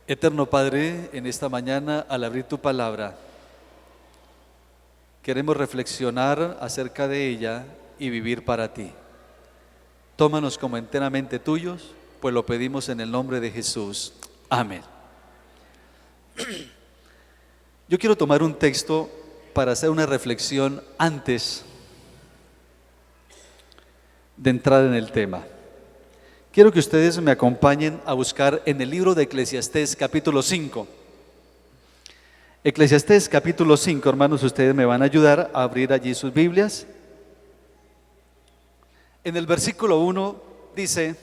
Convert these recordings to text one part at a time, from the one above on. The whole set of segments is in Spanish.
Eterno Padre, en esta mañana al abrir tu palabra, queremos reflexionar acerca de ella y vivir para ti. Tómanos como enteramente tuyos, pues lo pedimos en el nombre de Jesús. Amén. Yo quiero tomar un texto para hacer una reflexión antes de entrar en el tema. Quiero que ustedes me acompañen a buscar en el libro de Eclesiastés capítulo 5. Eclesiastés capítulo 5, hermanos, ustedes me van a ayudar a abrir allí sus Biblias. En el versículo 1 dice: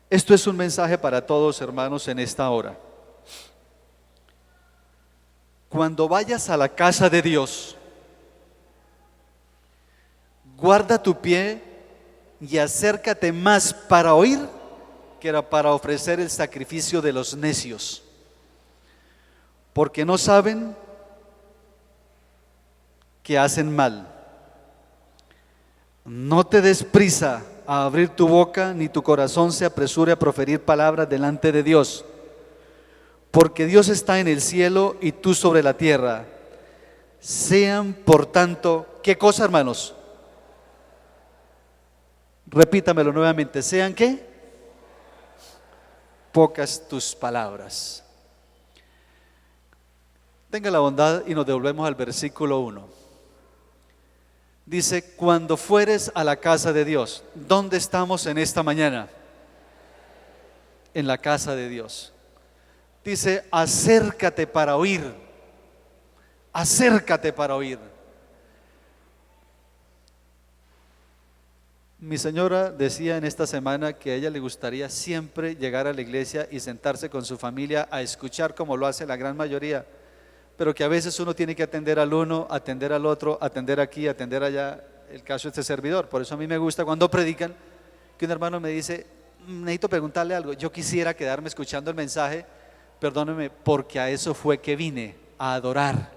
esto es un mensaje para todos, hermanos, en esta hora. Cuando vayas a la casa de Dios, guarda tu pie y acércate más para oír que era para ofrecer el sacrificio de los necios, porque no saben que hacen mal. No te des prisa a abrir tu boca, ni tu corazón se apresure a proferir palabras delante de Dios, porque Dios está en el cielo y tú sobre la tierra. Sean, por tanto, ¿qué cosa, hermanos? Repítamelo nuevamente. ¿Sean qué? Pocas tus palabras. Tenga la bondad y nos devolvemos al versículo 1. Dice: cuando fueres a la casa de Dios. ¿Dónde estamos en esta mañana? En la casa de Dios. Dice: acércate para oír. Acércate para oír. Mi señora decía en esta semana que a ella le gustaría siempre llegar a la iglesia y sentarse con su familia a escuchar, como lo hace la gran mayoría, pero que a veces uno tiene que atender al uno, atender al otro, atender aquí, atender allá. El caso de este servidor. Por eso a mí me gusta cuando predican que un hermano me dice: necesito preguntarle algo. Yo quisiera quedarme escuchando el mensaje, perdóneme, porque a eso fue que vine, a adorar.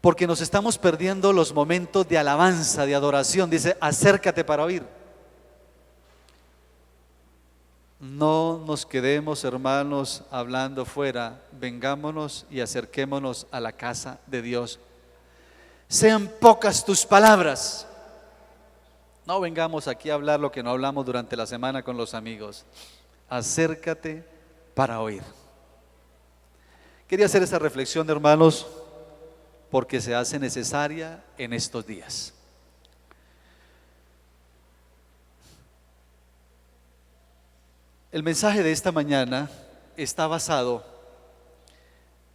Porque nos estamos perdiendo los momentos de alabanza, de adoración. Dice: acércate para oír. No nos quedemos, hermanos, hablando fuera. Vengámonos y acerquémonos a la casa de Dios. Sean pocas tus palabras. No vengamos aquí a hablar lo que no hablamos durante la semana con los amigos. Acércate para oír. Quería hacer esa reflexión, hermanos, porque se hace necesaria en estos días. El mensaje de esta mañana está basado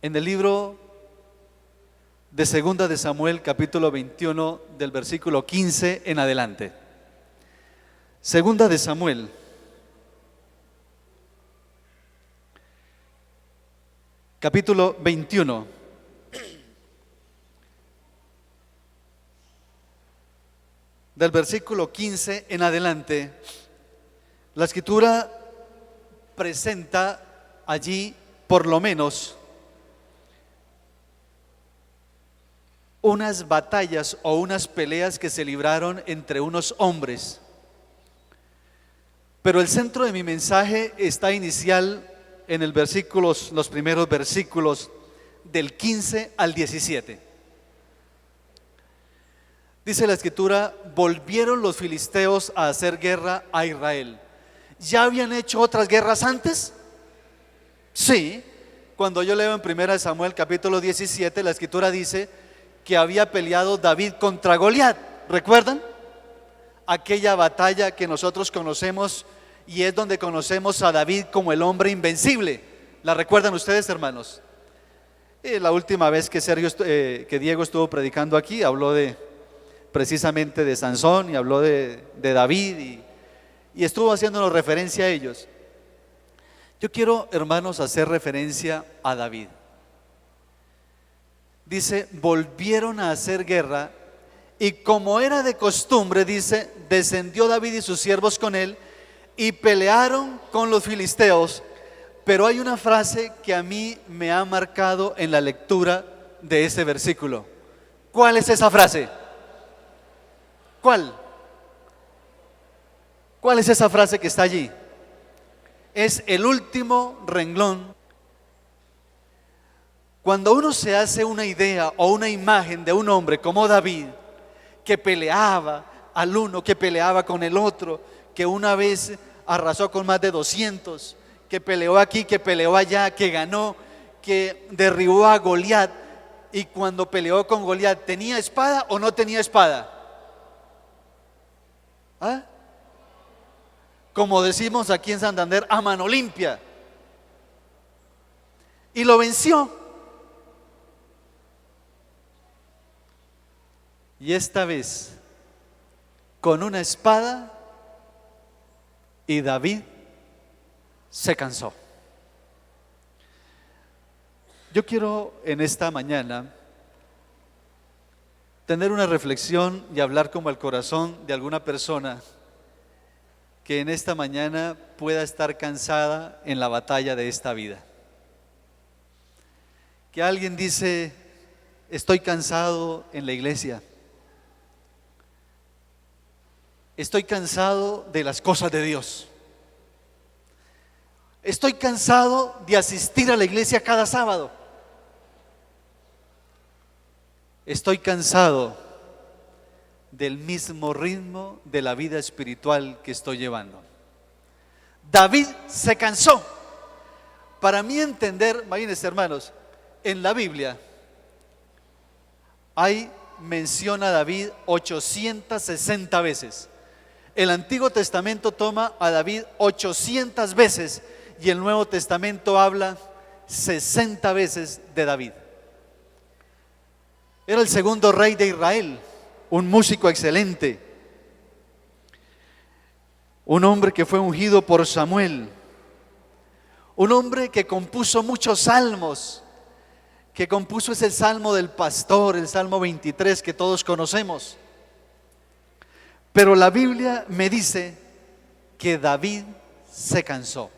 en el libro de Segunda de Samuel, capítulo 21, del versículo 15 en adelante. Segunda de Samuel, capítulo 21. Del versículo 15 en adelante. La escritura presenta allí por lo menos unas batallas o unas peleas que se libraron entre unos hombres. Pero el centro de mi mensaje está inicial en el versículos, los primeros versículos del 15 al 17. Dice la escritura: volvieron los filisteos a hacer guerra a Israel. ¿Ya habían hecho otras guerras antes? Sí. Cuando yo leo en 1 Samuel capítulo 17, la escritura dice que había peleado David contra Goliat. ¿Recuerdan? Aquella batalla que nosotros conocemos, y es donde conocemos a David como el hombre invencible. ¿La recuerdan ustedes, hermanos? La última vez que Diego estuvo predicando aquí, habló precisamente de Sansón y habló de David y estuvo haciéndonos referencia a ellos. Yo quiero, hermanos, hacer referencia a David. Dice: volvieron a hacer guerra, y como era de costumbre, dice, descendió David y sus siervos con él y pelearon con los filisteos. Pero hay una frase que a mí me ha marcado en la lectura de ese versículo. ¿Cuál es esa frase? ¿Cuál? ¿Cuál es esa frase que está allí? es el último renglón. Cuando uno se hace una idea o una imagen de un hombre como David, que peleaba al uno, que peleaba con el otro, que una vez arrasó con más de 200, que peleó aquí, que peleó allá, que ganó, que derribó a Goliat, y cuando peleó con Goliat, ¿tenía espada o no tenía espada? ¿Ah? Como decimos aquí en Santander, a mano limpia. Y lo venció. Y esta vez con una espada, y David se cansó. Yo quiero en esta mañana tener una reflexión y hablar como al corazón de alguna persona que en esta mañana pueda estar cansada en la batalla de esta vida. Que alguien dice: estoy cansado en la iglesia. Estoy cansado de las cosas de Dios. Estoy cansado de asistir a la iglesia cada sábado. Estoy cansado del mismo ritmo de la vida espiritual que estoy llevando. David se cansó. Para mí entender, imagínense hermanos, en la Biblia hay mención a David 860 veces. El Antiguo Testamento toma a David 800 veces y el Nuevo Testamento habla 60 veces de David. Era el segundo rey de Israel, un músico excelente, un hombre que fue ungido por Samuel, un hombre que compuso muchos salmos, que compuso ese salmo del pastor, el Salmo 23 que todos conocemos. Pero la Biblia me dice que David se cansó.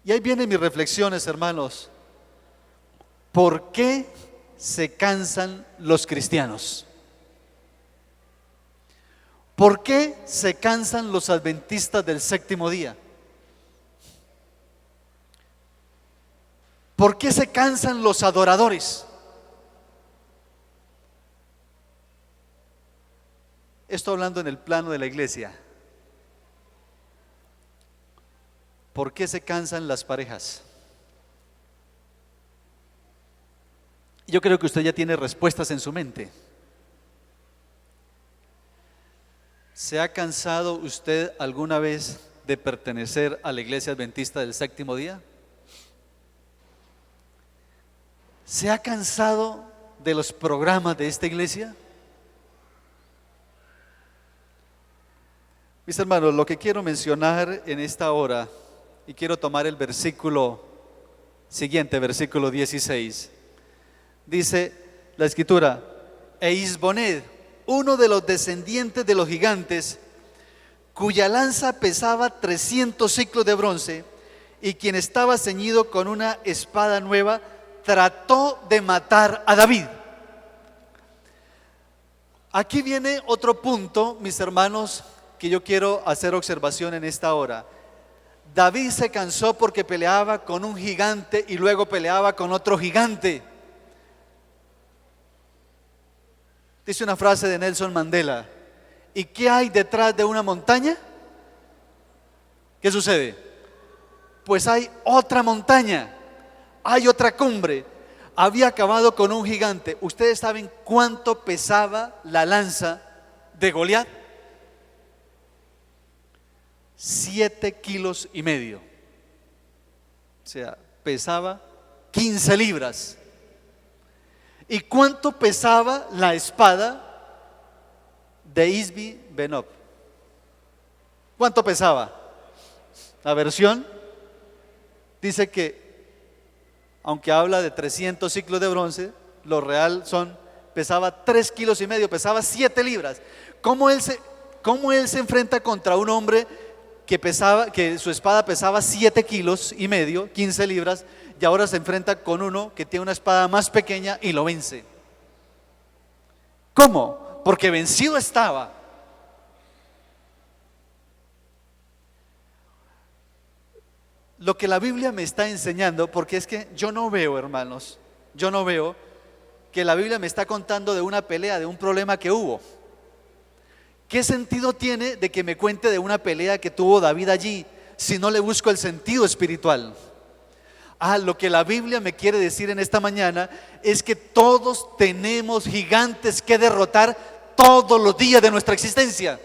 Y ahí vienen mis reflexiones, hermanos. ¿Por qué se cansan los cristianos? ¿Por qué se cansan los adventistas del séptimo día? ¿Por qué se cansan los adoradores? Estoy hablando en el plano de la iglesia. ¿Por qué se cansan las parejas? Yo creo que usted ya tiene respuestas en su mente. ¿Se ha cansado usted alguna vez de pertenecer a la iglesia adventista del séptimo día? ¿Se ha cansado de los programas de esta iglesia? Mis hermanos, lo que quiero mencionar en esta hora, y quiero tomar el versículo siguiente, versículo 16, dice la escritura: e Isboned, uno de los descendientes de los gigantes, cuya lanza pesaba 300 siclos de bronce, y quien estaba ceñido con una espada nueva, trató de matar a David. Aquí viene otro punto, mis hermanos, que yo quiero hacer observación en esta hora. David se cansó porque peleaba con un gigante y luego peleaba con otro gigante. Dice una frase de Nelson Mandela: ¿y qué hay detrás de una montaña? ¿Qué sucede? Pues hay otra montaña, hay otra cumbre. Había acabado con un gigante. ¿Ustedes saben cuánto pesaba la lanza de Goliat? 7,5 kilos. O sea, pesaba 15 libras. ¿Y cuánto pesaba la espada de Isbi Benob? ¿Cuánto pesaba? La versión dice que, aunque habla de 300 ciclos de bronce, lo real pesaba 3,5 kilos, pesaba 7 libras. ¿Cómo él se enfrenta contra un hombre que su espada pesaba 7,5 kilos, 15 libras, y ahora se enfrenta con uno que tiene una espada más pequeña y lo vence? ¿Cómo? Porque vencido estaba. lo que la Biblia me está enseñando, porque es que yo no veo, hermanos, yo no veo que la Biblia me está contando de una pelea, de un problema que hubo. ¿Qué sentido tiene de que me cuente de una pelea que tuvo David allí si no le busco el sentido espiritual? Lo que la Biblia me quiere decir en esta mañana es que todos tenemos gigantes que derrotar todos los días de nuestra existencia.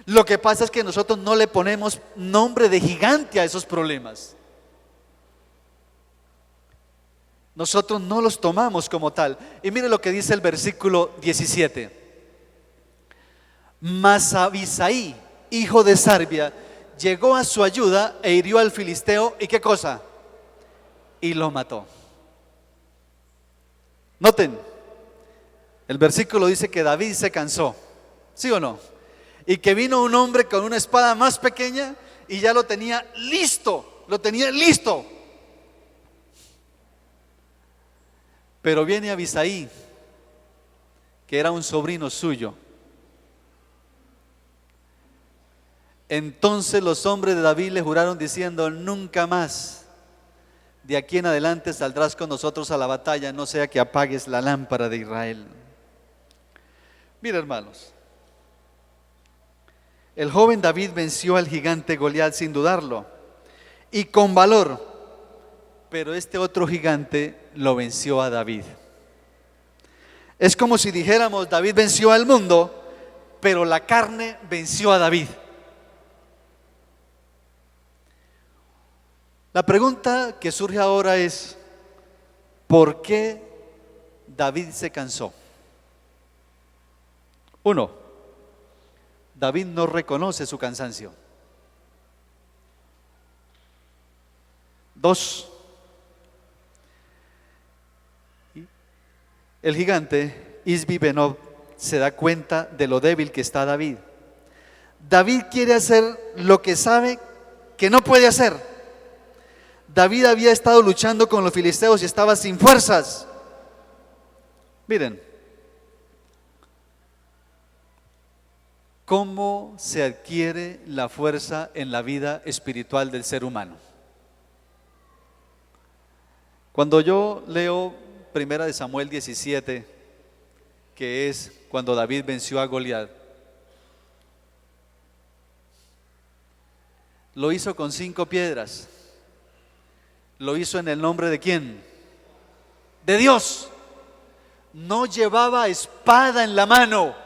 Lo que pasa es que nosotros no le ponemos nombre de gigante a esos problemas. Nosotros no los tomamos como tal. Y mire lo que dice el versículo 17. Mas Abisaí, hijo de Sarbia, llegó a su ayuda e hirió al filisteo. ¿Y qué cosa? Y lo mató. Noten, el versículo dice que David se cansó, ¿sí o no? Y que vino un hombre con una espada más pequeña y ya lo tenía listo, Pero viene Abisaí, que era un sobrino suyo. Entonces los hombres de David le juraron diciendo: nunca más de aquí en adelante saldrás con nosotros a la batalla, no sea que apagues la lámpara de Israel. Mira, hermanos, el joven David venció al gigante Goliat sin dudarlo y con valor, pero este otro gigante lo venció a David. Es como si dijéramos: David venció al mundo, pero la carne venció a David. La pregunta que surge ahora es: ¿por qué David se cansó? 1. David no reconoce su cansancio. 2. El gigante Isbi-Benob se da cuenta de lo débil que está David. David quiere hacer lo que sabe que no puede hacer. David había estado luchando con los filisteos y estaba sin fuerzas. Miren, ¿cómo se adquiere la fuerza en la vida espiritual del ser humano? Cuando yo leo 1 Samuel 17, que es cuando David venció a Goliat, lo hizo con 5 piedras. ¿Lo hizo en el nombre de quién? De Dios. No llevaba espada en la mano.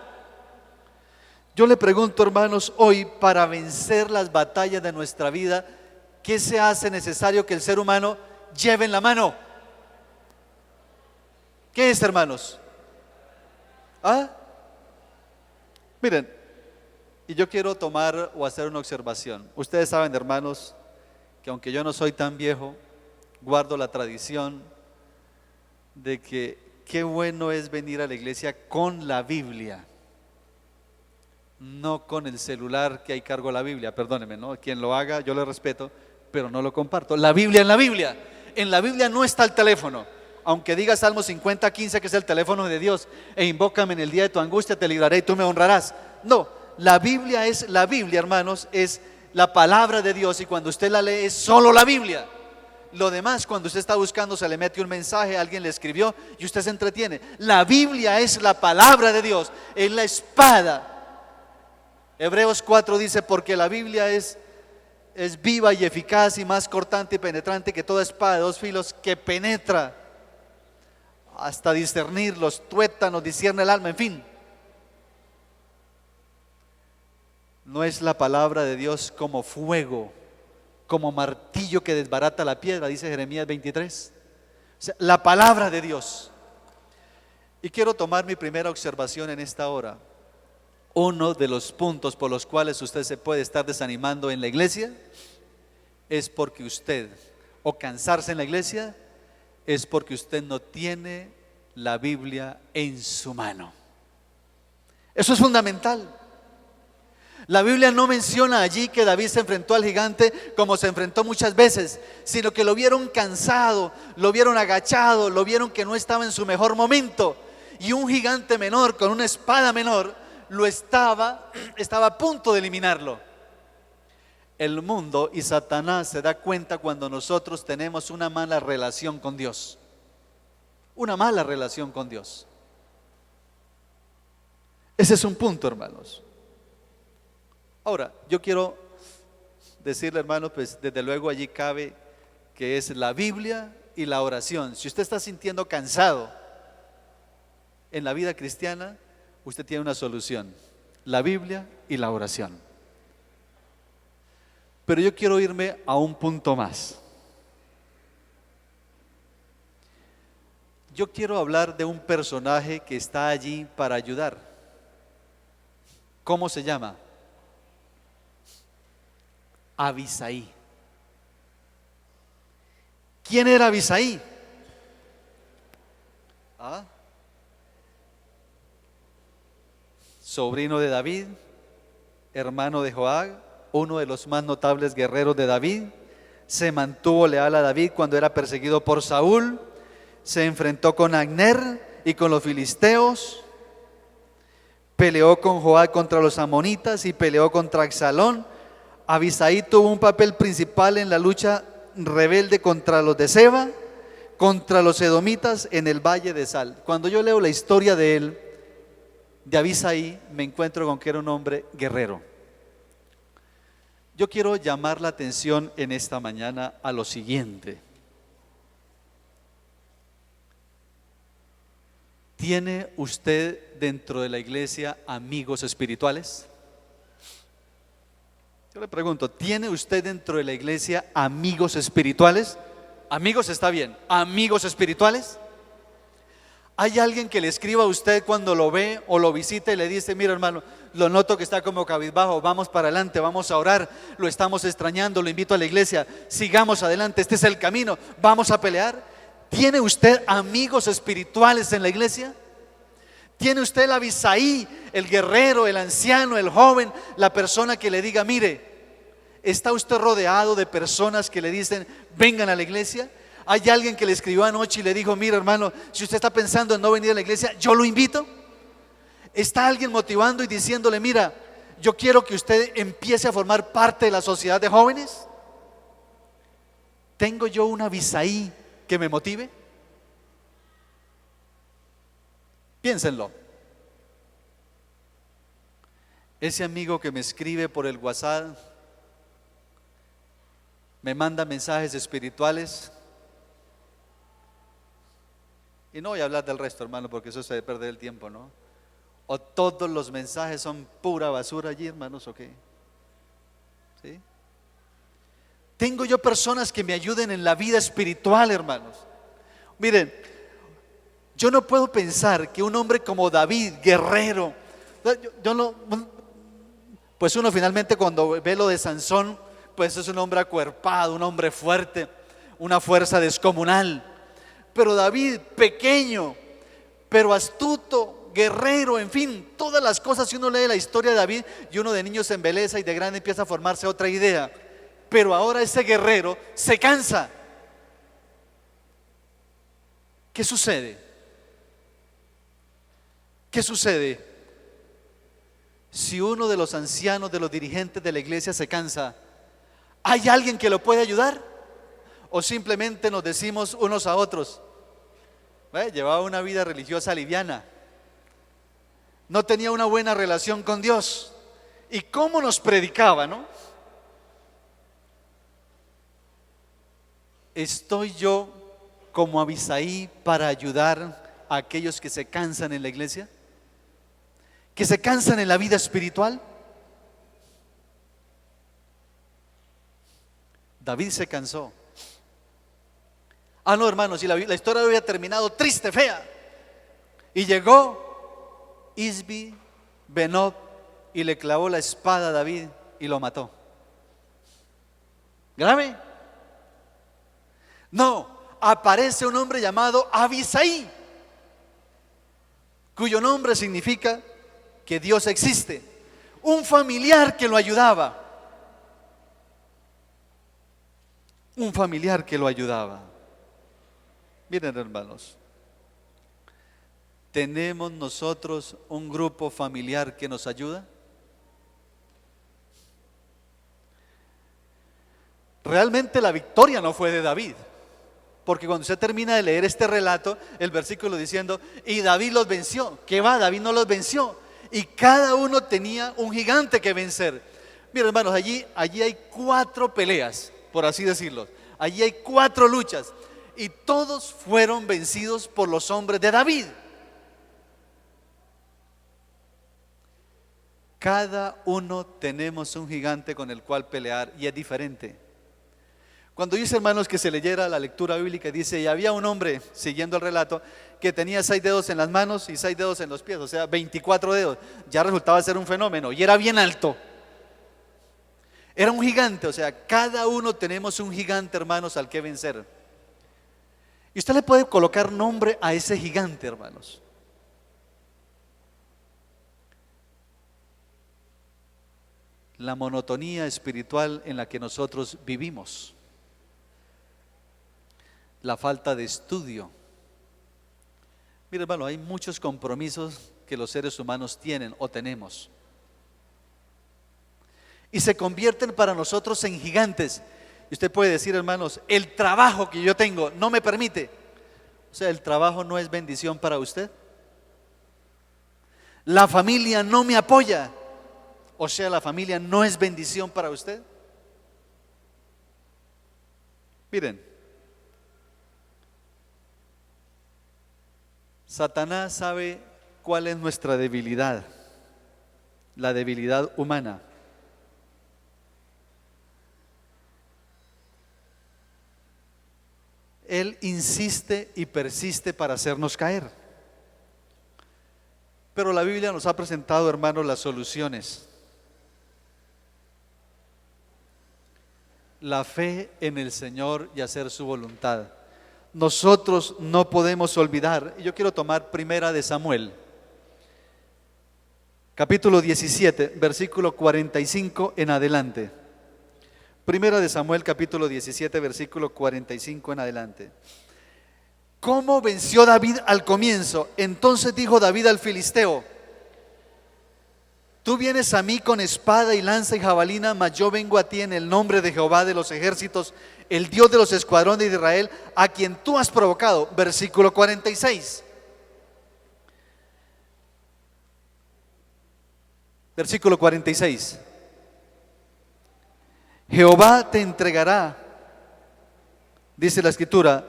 Yo le pregunto, hermanos, hoy para vencer las batallas de nuestra vida, ¿qué se hace necesario que el ser humano lleve en la mano? ¿Qué es, hermanos? Miren, y yo quiero tomar o hacer una observación. Ustedes saben, hermanos, que aunque yo no soy tan viejo, guardo la tradición de que qué bueno es venir a la iglesia con la Biblia, no con el celular que ahí cargo la Biblia. Perdóneme, ¿no? Quien lo haga, yo le respeto, pero no lo comparto. La Biblia en la Biblia. En la Biblia no está el teléfono. Aunque diga Salmo 50:15 que es el teléfono de Dios, e invócame en el día de tu angustia, te libraré y tú me honrarás. No, la Biblia, hermanos, es la palabra de Dios, y cuando usted la lee es solo la Biblia. Lo demás, cuando usted está buscando, se le mete un mensaje, alguien le escribió y usted se entretiene. La Biblia es la palabra de Dios, es la espada. Hebreos 4 dice: porque la Biblia es viva y eficaz y más cortante y penetrante que toda espada de 2 filos, que penetra hasta discernir los tuétanos, discierne el alma, en fin. No es la palabra de Dios como fuego, como martillo que desbarata la piedra, dice Jeremías 23. O sea, la palabra de Dios. Y quiero tomar mi primera observación en esta hora. Uno de los puntos por los cuales usted se puede estar desanimando en la iglesia es porque usted, o cansarse en la iglesia, es porque usted no tiene la Biblia en su mano. Eso es fundamental. La Biblia no menciona allí que David se enfrentó al gigante como se enfrentó muchas veces, sino que lo vieron cansado, lo vieron agachado, lo vieron que no estaba en su mejor momento, y un gigante menor con una espada menor estaba a punto de eliminarlo. el mundo y Satanás se da cuenta cuando nosotros tenemos una mala relación con Dios. Una mala relación con Dios. Ese es un punto, hermanos. Ahora, yo quiero decirle, hermano, pues desde luego allí cabe que es la Biblia y la oración. Si usted está sintiendo cansado en la vida cristiana, usted tiene una solución: la Biblia y la oración. Pero yo quiero irme a un punto más. Yo quiero hablar de un personaje que está allí para ayudar. ¿Cómo se llama? Abisaí. ¿Quién era Abisaí? Sobrino de David, hermano de Joab, uno de los más notables guerreros de David. Se mantuvo leal a David cuando era perseguido por Saúl. Se enfrentó con Abner y con los filisteos. Peleó con Joab contra los amonitas y peleó contra Absalón. Abisaí tuvo un papel principal en la lucha rebelde contra los de Seba, contra los edomitas en el valle de Sal. Cuando yo leo la historia de él, de Abisaí, me encuentro con que era un hombre guerrero. Yo quiero llamar la atención en esta mañana a lo siguiente. ¿Tiene usted dentro de la iglesia amigos espirituales? Yo le pregunto, ¿tiene usted dentro de la iglesia amigos espirituales? Amigos está bien, amigos espirituales. ¿Hay alguien que le escriba a usted cuando lo ve o lo visita y le dice: mira, hermano, lo noto que está como cabizbajo, vamos para adelante, vamos a orar, lo estamos extrañando, lo invito a la iglesia, sigamos adelante, este es el camino, vamos a pelear? ¿Tiene usted amigos espirituales en la iglesia? ¿Tiene usted el Abisaí, el guerrero, el anciano, el joven, la persona que le diga: mire, ¿está usted rodeado de personas que le dicen: vengan a la iglesia? ¿Hay alguien que le escribió anoche y le dijo: mira, hermano, si usted está pensando en no venir a la iglesia, yo lo invito? ¿Está alguien motivando y diciéndole: mira, yo quiero que usted empiece a formar parte de la sociedad de jóvenes? ¿Tengo yo un Abisaí que me motive? Piénsenlo. Ese amigo que me escribe por el WhatsApp, me manda mensajes espirituales. Y no voy a hablar del resto, hermano, porque eso se debe perder el tiempo, ¿no? O todos los mensajes son pura basura allí, hermanos, ¿o qué? ¿Sí? Tengo yo personas que me ayuden en la vida espiritual, hermanos. Miren, yo no puedo pensar que un hombre como David, guerrero, yo no, pues uno finalmente cuando ve lo de Sansón, pues es un hombre acuerpado, un hombre fuerte, una fuerza descomunal. Pero David, pequeño, pero astuto, guerrero, en fin, todas las cosas. Si uno lee la historia de David, y uno de niño se embeleza y de grande empieza a formarse otra idea. Pero ahora ese guerrero se cansa. ¿Qué sucede? ¿Qué sucede? Si uno de los ancianos, de los dirigentes de la iglesia se cansa, ¿hay alguien que lo puede ayudar? ¿O simplemente nos decimos unos a otros: llevaba una vida religiosa liviana, no tenía una buena relación con Dios, y cómo nos predicaba, ¿no? ¿Estoy yo como Abisaí para ayudar a aquellos que se cansan en la iglesia? ¿Que se cansan en la vida espiritual? David se cansó. No, hermanos, si la historia había terminado triste, fea. Y llegó Isbi Benob y le clavó la espada a David y lo mató. ¿Grave? No, aparece un hombre llamado Abisaí, cuyo nombre significa que Dios existe. Un familiar que lo ayudaba. Un familiar que lo ayudaba. Miren, hermanos, ¿tenemos nosotros un grupo familiar que nos ayuda? Realmente la victoria no fue de David, porque cuando usted termina de leer este relato, el versículo diciendo, y David los venció. ¿Qué va? David no los venció. Y cada uno tenía un gigante que vencer. Miren, hermanos, allí hay 4 peleas, por así decirlo. Allí hay 4 luchas. Y todos fueron vencidos por los hombres de David. Cada uno tenemos un gigante con el cual pelear y es diferente. Cuando dice, hermanos, que se leyera la lectura bíblica, dice, y había un hombre, siguiendo el relato, que tenía 6 dedos en las manos y 6 dedos en los pies, o sea, 24 dedos. Ya resultaba ser un fenómeno y era bien alto. Era un gigante, o sea, cada uno tenemos un gigante, hermanos, al que vencer. Y usted le puede colocar nombre a ese gigante, hermanos. La monotonía espiritual en la que nosotros vivimos. La falta de estudio. Mire, hermano, hay muchos compromisos que los seres humanos tienen o tenemos. Y se convierten para nosotros en gigantes. Y usted puede decir, hermanos, el trabajo que yo tengo no me permite. O sea, el trabajo no es bendición para usted. La familia no me apoya. O sea, la familia no es bendición para usted. Miren, Satanás sabe cuál es nuestra debilidad, la debilidad humana. Él insiste y persiste para hacernos caer. Pero la Biblia nos ha presentado, hermanos, las soluciones. La fe en el Señor y hacer su voluntad. Nosotros no podemos olvidar, y yo quiero tomar primera de Samuel, capítulo 17, versículo 45 en adelante. Primera de Samuel, capítulo 17, versículo 45 en adelante. ¿Cómo venció David al comienzo? Entonces dijo David al filisteo: tú vienes a mí con espada y lanza y jabalina, mas yo vengo a ti en el nombre de Jehová de los ejércitos, el Dios de los escuadrones de Israel, a quien tú has provocado. Versículo 46. Versículo 46. Jehová te entregará, dice la escritura,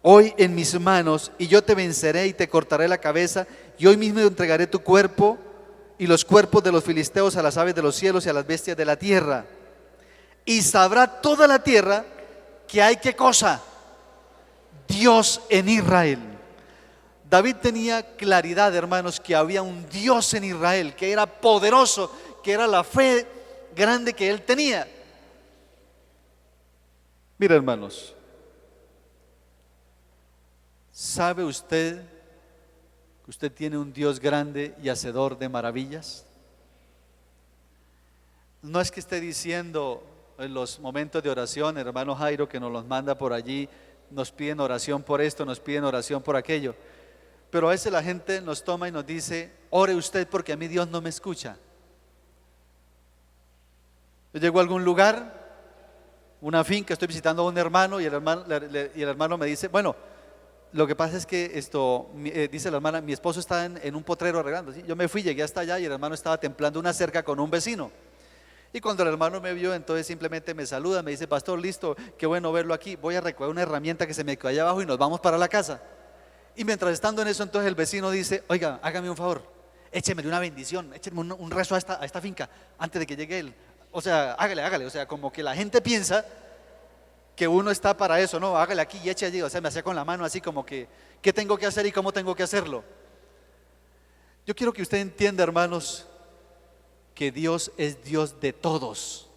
hoy en mis manos, y yo te venceré y te cortaré la cabeza, y hoy mismo entregaré tu cuerpo y los cuerpos de los filisteos a las aves de los cielos y a las bestias de la tierra. Y sabrá toda la tierra que hay, ¿qué cosa? Dios en Israel. David tenía claridad, hermanos, que había un Dios en Israel, que era poderoso, que era la fe grande que él tenía. Mira, hermanos, ¿sabe usted que usted tiene un Dios grande y hacedor de maravillas? No es que esté diciendo en los momentos de oración, hermano Jairo, que nos los manda por allí, nos piden oración por esto, nos piden oración por aquello, pero a veces la gente nos toma y nos dice: ore usted porque a mí Dios no me escucha. Yo llego a algún lugar, una finca, estoy visitando a un hermano y el hermano me dice: bueno, lo que pasa es que dice la hermana, mi esposo está en un potrero arreglando. ¿Sí? Yo me fui, llegué hasta allá y el hermano estaba templando una cerca con un vecino. Y cuando el hermano me vio, entonces simplemente me saluda, me dice: pastor, listo, qué bueno verlo aquí. Voy a recoger una herramienta que se me quedó allá abajo y nos vamos para la casa. Y mientras estando en eso, entonces el vecino dice: oiga, hágame un favor, écheme una bendición, écheme un rezo a esta finca antes de que llegue él. O sea, hágale. O sea, como que la gente piensa que uno está para eso, no, hágale aquí y eche allí. O sea, me hacía con la mano así como que, ¿qué tengo que hacer y cómo tengo que hacerlo? Yo quiero que usted entienda, hermanos, que Dios es Dios de todos,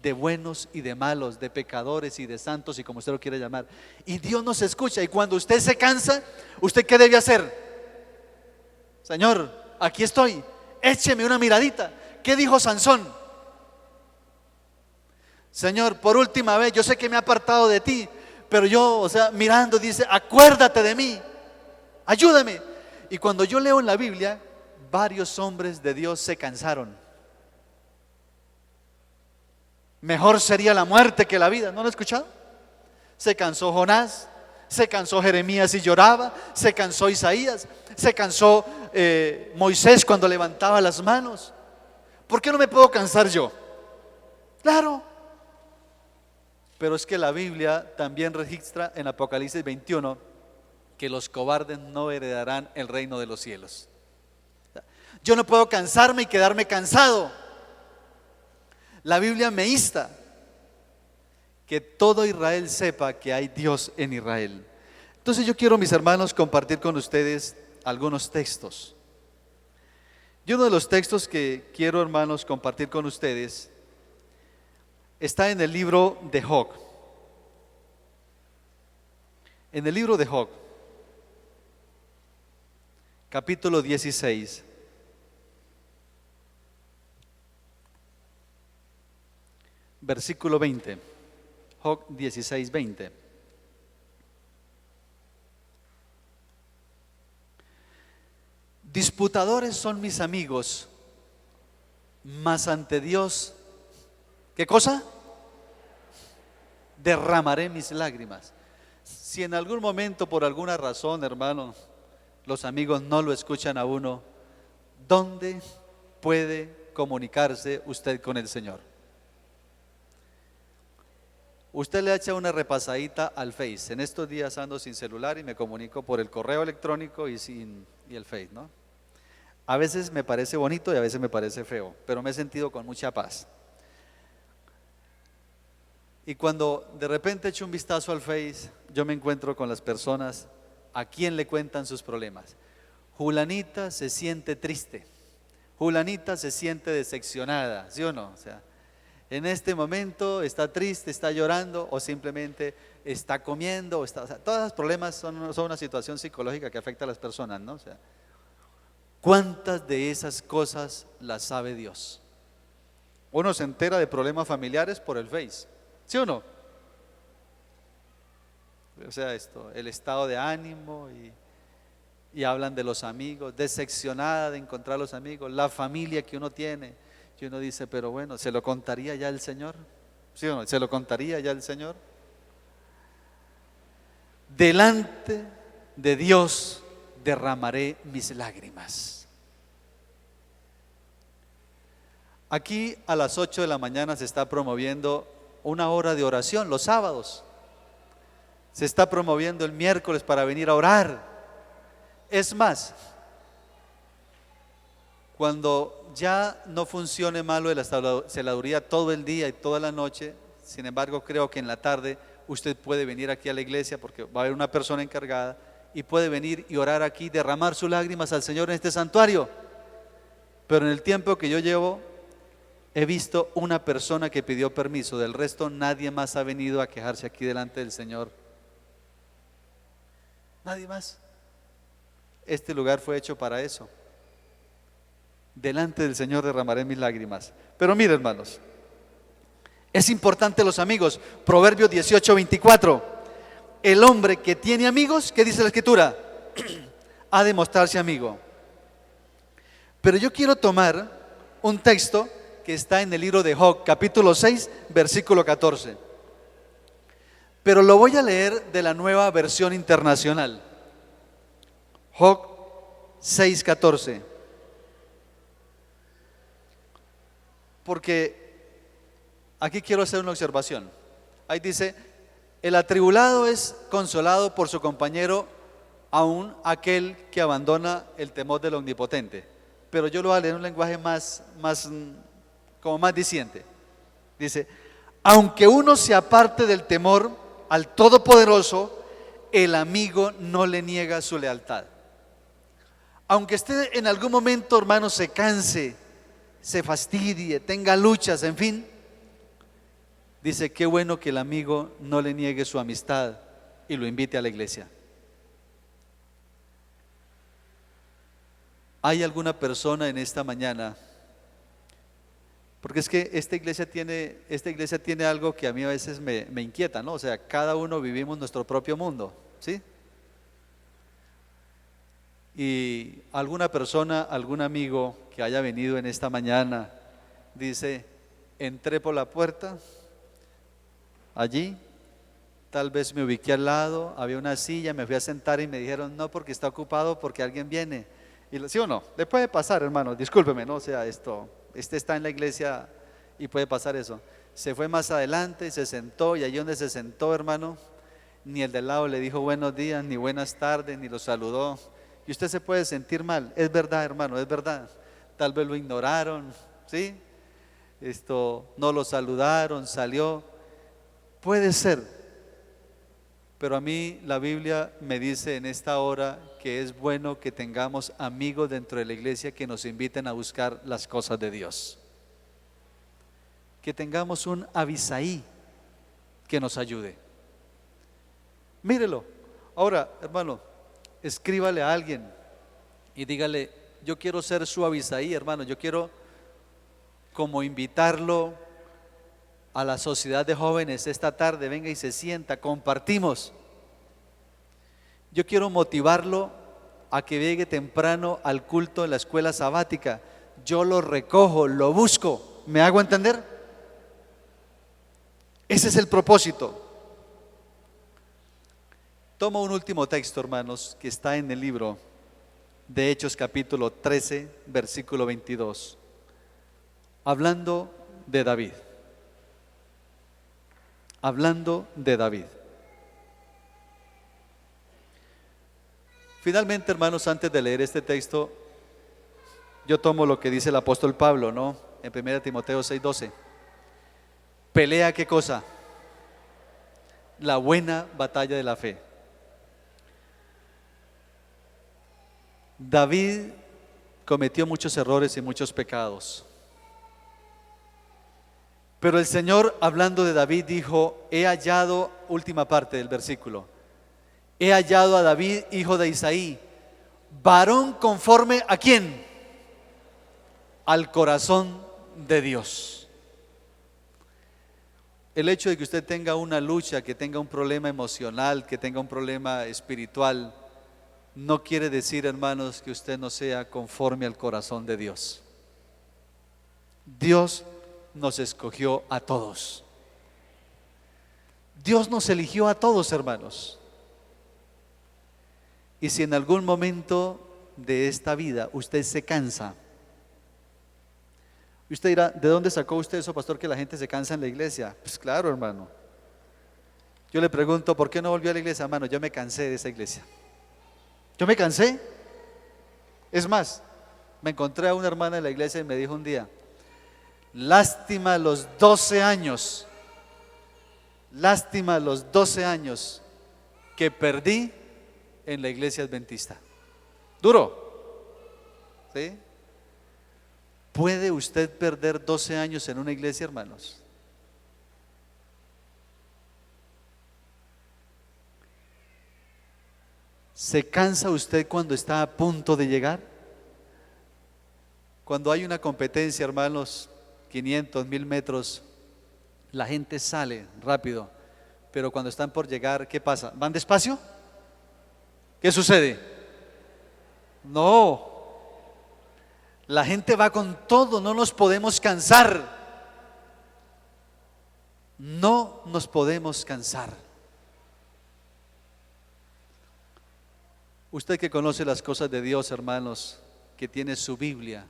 de buenos y de malos, de pecadores y de santos, y como usted lo quiere llamar. Y Dios nos escucha, y cuando usted se cansa, ¿usted qué debe hacer? Señor, aquí estoy, écheme una miradita. ¿Qué dijo Sansón? Señor, por última vez, yo sé que me he apartado de ti, pero yo, o sea, mirando, dice: acuérdate de mí, ayúdame. Y cuando yo leo en la Biblia, varios hombres de Dios se cansaron. Mejor sería la muerte que la vida. ¿No lo han escuchado? Se cansó Jonás, se cansó Jeremías y lloraba, se cansó Isaías, se cansó Moisés cuando levantaba las manos. ¿Por qué no me puedo cansar yo? Claro. Pero es que la Biblia también registra en Apocalipsis 21 que los cobardes no heredarán el reino de los cielos. Yo no puedo cansarme y quedarme cansado. La Biblia me insta que todo Israel sepa que hay Dios en Israel. Entonces yo quiero, mis hermanos, compartir con ustedes algunos textos. Y uno de los textos que quiero, hermanos, compartir con ustedes está en el libro de Job. En el libro de Job, capítulo 16. Versículo 20. Job 16, 20. Disputadores son mis amigos, mas ante Dios, ¿qué cosa? Derramaré mis lágrimas. Si en algún momento, por alguna razón, hermano, los amigos no lo escuchan a uno, ¿dónde puede comunicarse usted con el Señor? Usted le echa una repasadita al Face. En estos días ando sin celular y me comunico por el correo electrónico y el Face, ¿no? A veces me parece bonito y a veces me parece feo, pero me he sentido con mucha paz. Y cuando de repente echo un vistazo al Face, yo me encuentro con las personas a quien le cuentan sus problemas. Julanita se siente triste, Julanita se siente decepcionada, ¿sí o no? O sea, en este momento está triste, está llorando o simplemente está comiendo, o sea, todos los problemas son una situación psicológica que afecta a las personas, ¿no? O sea, ¿cuántas de esas cosas las sabe Dios? Uno se entera de problemas familiares por el Face, ¿sí o no? O sea, el estado de ánimo y hablan de los amigos, decepcionada de encontrar los amigos, la familia que uno tiene. Y uno dice, pero bueno, ¿se lo contaría ya el Señor? ¿Sí o no? ¿Se lo contaría ya el Señor? Delante de Dios derramaré mis lágrimas. Aquí a las 8 de la mañana se está promoviendo una hora de oración los sábados. Se está promoviendo el miércoles para venir a orar. Es más, cuando ya no funcione malo de la celaduría todo el día y toda la noche, sin embargo creo que en la tarde usted puede venir aquí a la iglesia porque va a haber una persona encargada y puede venir y orar aquí, derramar sus lágrimas al Señor en este santuario. Pero en el tiempo que yo llevo he visto una persona que pidió permiso, del resto nadie más ha venido a quejarse aquí delante del Señor. Nadie más. Este lugar fue hecho para eso. Delante del Señor derramaré mis lágrimas. Pero mire, hermanos, es importante los amigos. Proverbios 18:24. El hombre que tiene amigos, ¿qué dice la Escritura? Ha de mostrarse amigo. Pero yo quiero tomar un texto que está en el libro de Job, capítulo 6, versículo 14. Pero lo voy a leer de la Nueva Versión Internacional. Job 6:14. Porque aquí quiero hacer una observación. Ahí dice, el atribulado es consolado por su compañero, aun aquel que abandona el temor del Omnipotente. Pero yo lo voy a leer en un lenguaje más diciente. Dice, aunque uno se aparte del temor al Todopoderoso, el amigo no le niega su lealtad. Aunque esté en algún momento, hermano, se canse, se fastidie, tenga luchas, en fin, dice, qué bueno que el amigo no le niegue su amistad y lo invite a la iglesia. ¿Hay alguna persona en esta mañana? Porque es que esta iglesia tiene algo que a mí a veces me inquieta, ¿no? O sea, cada uno vivimos nuestro propio mundo, ¿sí? Y alguna persona, algún amigo que haya venido en esta mañana, dice, Entré por la puerta, allí, tal vez me ubiqué al lado, había una silla, me fui a sentar y me dijeron, no, porque está ocupado, porque alguien viene. Y, ¿sí o no? Le puede pasar, hermano, discúlpeme, no, o sea, este está en la iglesia y puede pasar eso. Se fue más adelante, se sentó, y allí donde se sentó, hermano, ni el del lado le dijo buenos días, ni buenas tardes, ni lo saludó. Y usted se puede sentir mal, es verdad, hermano, es verdad. Tal vez lo ignoraron, ¿sí? No lo saludaron, salió. Puede ser, pero a mí la Biblia me dice en esta hora que es bueno que tengamos amigos dentro de la iglesia que nos inviten a buscar las cosas de Dios. Que tengamos un Abisaí que nos ayude. Mírelo. Ahora, hermano, escríbale a alguien y dígale, yo quiero ser su Abisaí, hermano, yo quiero como invitarlo a la sociedad de jóvenes esta tarde, venga y se sienta, compartimos. Yo quiero motivarlo a que llegue temprano al culto de la escuela sabática. Yo lo recojo, lo busco. ¿Me hago entender? Ese es el propósito. Tomo un último texto, hermanos, que está en el libro de Hechos capítulo 13, versículo 22, hablando de David. Hablando de David. Finalmente, hermanos, antes de leer este texto, yo tomo lo que dice el apóstol Pablo, ¿no? En 1 Timoteo 6:12. Pelea, ¿qué cosa? La buena batalla de la fe. David cometió muchos errores y muchos pecados. Pero el Señor, hablando de David, dijo, he hallado, última parte del versículo, he hallado a David, hijo de Isaí, varón conforme ¿a quién? Al corazón de Dios. El hecho de que usted tenga una lucha, que tenga un problema emocional, que tenga un problema espiritual, no quiere decir, hermanos, que usted no sea conforme al corazón de Dios. Dios nos escogió a todos. Dios nos eligió a todos, hermanos. Y si en algún momento de esta vida usted se cansa, usted dirá, ¿de dónde sacó usted eso, pastor, que la gente se cansa en la iglesia? Pues claro, hermano. Yo le pregunto, ¿por qué no volvió a la iglesia, hermano? Yo me cansé de esa iglesia. Yo me cansé. Es más, me encontré a una hermana en la iglesia y me dijo un día, lástima los 12 años, lástima los 12 años que perdí en la iglesia adventista. Duro, ¿sí? ¿Puede usted perder 12 años en una iglesia, hermanos? ¿Se cansa usted cuando está a punto de llegar? Cuando hay una competencia, hermanos, 500, 1000 metros, la gente sale rápido, pero cuando están por llegar, ¿qué pasa? ¿Van despacio? ¿Qué sucede? No, la gente va con todo, no nos podemos cansar. No nos podemos cansar. Usted que conoce las cosas de Dios, hermanos, que tiene su Biblia,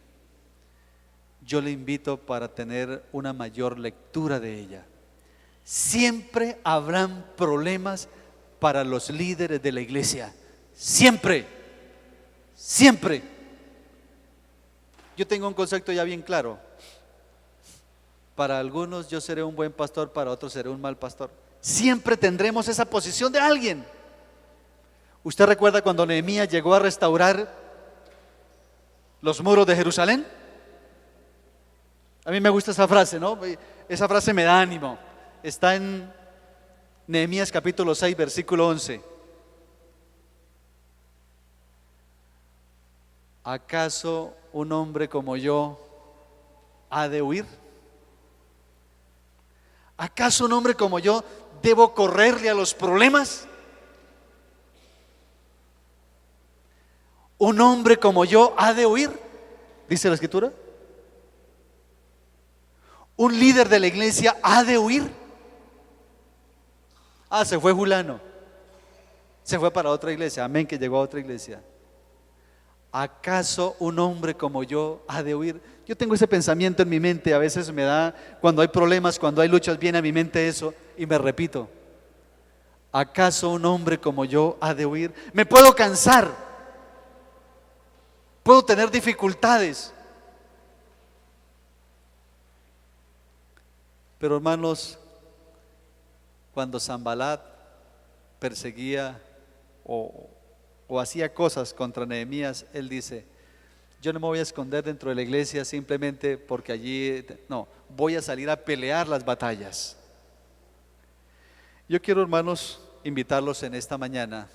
yo le invito para tener una mayor lectura de ella. Siempre habrán problemas para los líderes de la iglesia. Siempre, siempre. Yo tengo un concepto ya bien claro. Para algunos yo seré un buen pastor, para otros seré un mal pastor. Siempre tendremos esa posición de alguien. ¿Usted recuerda cuando Nehemías llegó a restaurar los muros de Jerusalén? A mí me gusta esa frase, ¿no? Esa frase me da ánimo. Está en Nehemías capítulo 6, versículo 11. ¿Acaso un hombre como yo ha de huir? ¿Acaso un hombre como yo debo correrle a los problemas? ¿Un hombre como yo ha de huir? Dice la escritura. ¿Un líder de la iglesia ha de huir? Ah, se fue Julano, se fue para otra iglesia, amén, que llegó a otra iglesia. ¿Acaso un hombre como yo ha de huir? Yo tengo ese pensamiento en mi mente, a veces me da, cuando hay problemas, cuando hay luchas, viene a mi mente eso y me repito: ¿acaso un hombre como yo ha de huir? Me puedo cansar, puedo tener dificultades, pero hermanos, cuando Sanbalat perseguía o hacía cosas contra Nehemías, él dice: yo no me voy a esconder dentro de la iglesia simplemente porque allí, no, voy a salir a pelear las batallas. Yo quiero, hermanos, invitarlos en esta mañana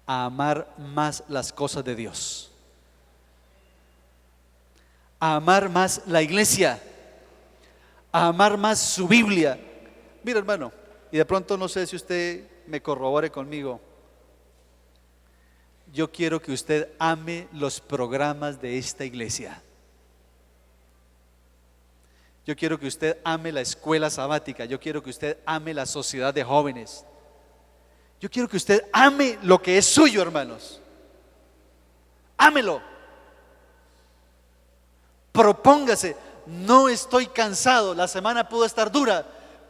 a amar más las cosas de Dios, a amar más la iglesia, a amar más su Biblia. Mira, hermano, y de pronto no sé si usted me corrobore conmigo, yo quiero que usted ame los programas de esta iglesia. Yo quiero que usted ame la escuela sabática. Yo quiero que usted ame la sociedad de jóvenes. Yo quiero que usted ame lo que es suyo, hermanos. Ámelo. Propóngase: no estoy cansado, la semana pudo estar dura,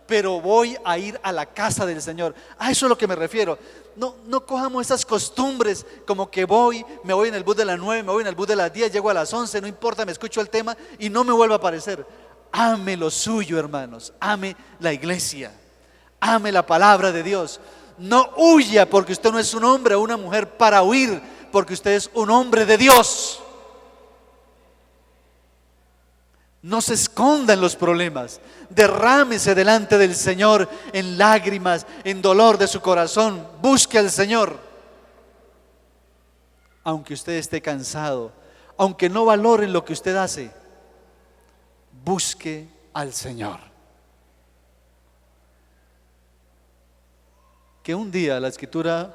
pero voy a ir a la casa del Señor. A eso es lo que me refiero. No cojamos esas costumbres como que me voy en el bus de las 9, me voy en el bus de las 10, llego a las 11, no importa, me escucho el tema y no me vuelvo a aparecer. Ame lo suyo, hermanos, ame la iglesia, ame la palabra de Dios. No huya porque usted no es un hombre o una mujer para huir, porque usted es un hombre de Dios. No se esconda en los problemas, derrámese delante del Señor en lágrimas, en dolor de su corazón. Busque al Señor, aunque usted esté cansado, aunque no valore lo que usted hace. Busque al Señor. Que un día la Escritura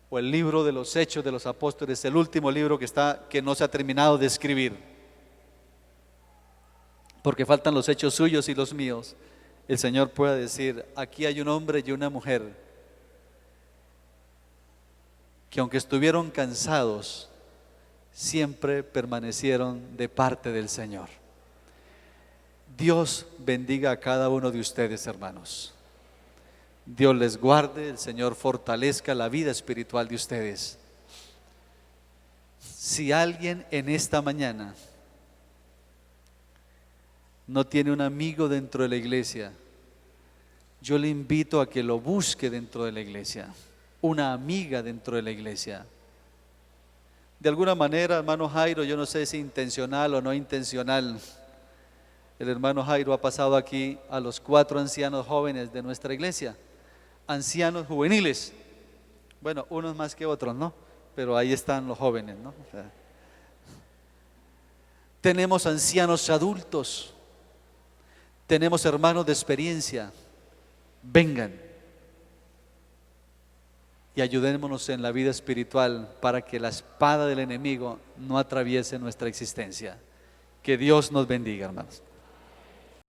o el libro de los Hechos de los Apóstoles, el último libro que no se ha terminado de escribir, porque faltan los hechos suyos y los míos, el Señor pueda decir: aquí hay un hombre y una mujer que aunque estuvieron cansados, siempre permanecieron de parte del Señor. Dios bendiga a cada uno de ustedes, hermanos. Dios les guarde, el Señor fortalezca la vida espiritual de ustedes. Si alguien en esta mañana no tiene un amigo dentro de la iglesia, yo le invito a que lo busque dentro de la iglesia, una amiga dentro de la iglesia. De alguna manera, hermano Jairo, yo no sé si intencional o no intencional, el hermano Jairo ha pasado aquí a los 4 ancianos jóvenes de nuestra iglesia, ancianos juveniles. Bueno, unos más que otros, ¿no? Pero ahí están los jóvenes, ¿no? O sea, tenemos ancianos adultos, tenemos hermanos de experiencia. Vengan y ayudémonos en la vida espiritual para que la espada del enemigo no atraviese nuestra existencia. Que Dios nos bendiga, hermanos.